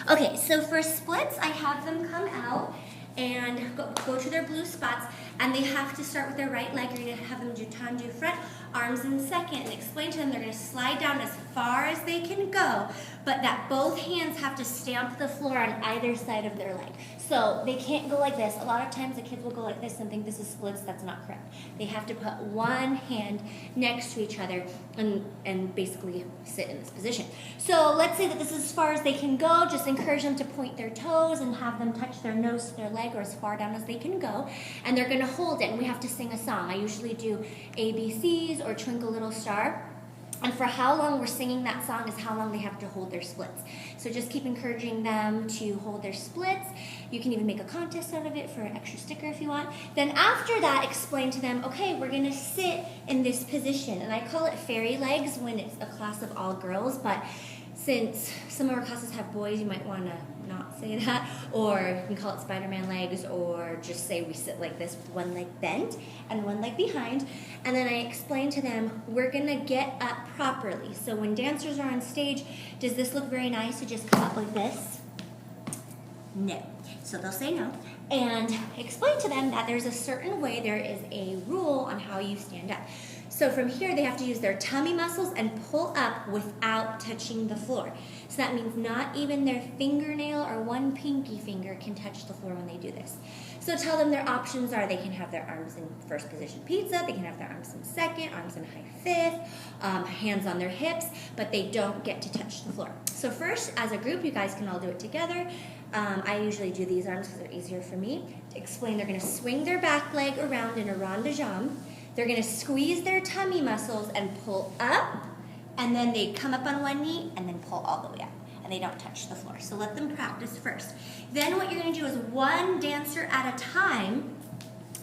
Okay, so for splits, I have them come out and go to their blue spots, and they have to start with their right leg. You're going to have them do tandu front, arms in second, and explain to them they're going to slide down as far as they can go, but that both hands have to stamp the floor on either side of their leg. So they can't go like this. A lot of times the kids will go like this and think this is splits. That's not correct. They have to put one hand next to each other and basically sit in this position. So let's say that this is as far as they can go. Just encourage them to point their toes and have them touch their nose to their leg or as far down as they can go. And they're going to hold it, and we have to sing a song. I usually do ABCs or Twinkle Little Star. And for how long we're singing that song is how long they have to hold their splits. So just keep encouraging them to hold their splits. You can even make a contest out of it for an extra sticker if you want. Then after that, explain to them, okay, we're going to sit in this position. And I call it fairy legs when it's a class of all girls, but since some of our classes have boys, you might want to not say that, or you can call it Spider-Man legs, or just say we sit like this with one leg bent and one leg behind. And then I explain to them, we're going to get up properly. So when dancers are on stage, does this look very nice to just come up like this? No. So they'll say no. And explain to them that there's a certain way, there is a rule on how you stand up. So from here, they have to use their tummy muscles and pull up without touching the floor. So that means not even their fingernail or one pinky finger can touch the floor when they do this. So tell them their options are they can have their arms in first position pizza, they can have their arms in second, arms in high fifth, hands on their hips, but they don't get to touch the floor. So first, as a group, you guys can all do it together. I usually do these arms because they're easier for me. To explain, they're going to swing their back leg around in a rond de jambe. They're going to squeeze their tummy muscles and pull up, and then they come up on one knee and then pull all the way up, and they don't touch the floor. So let them practice first. Then what you're going to do is one dancer at a time,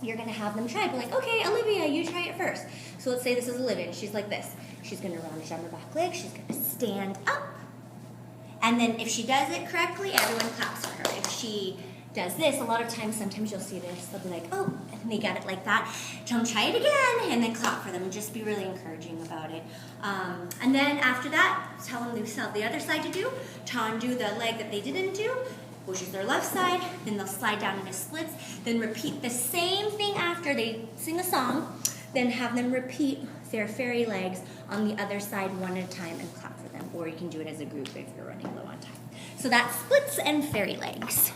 you're going to have them try. Be like, okay, Olivia, you try it first. So let's say this is Olivia, and she's like this. She's going to rond de jambe her back leg. She's going to stand up, and then if she does it correctly, everyone claps for her. If she does this, a lot of times, sometimes you'll see this, they'll be like, oh, and they got it like that. Tell them, try it again, and then clap for them, and just be really encouraging about it. And then after that, tell them the other side to do. Tandu the leg that they didn't do, which is their left side, then they'll slide down into splits, then repeat the same thing after they sing a song, then have them repeat their fairy legs on the other side one at a time and clap for them, or you can do it as a group if you're running low on time. So that's splits and fairy legs.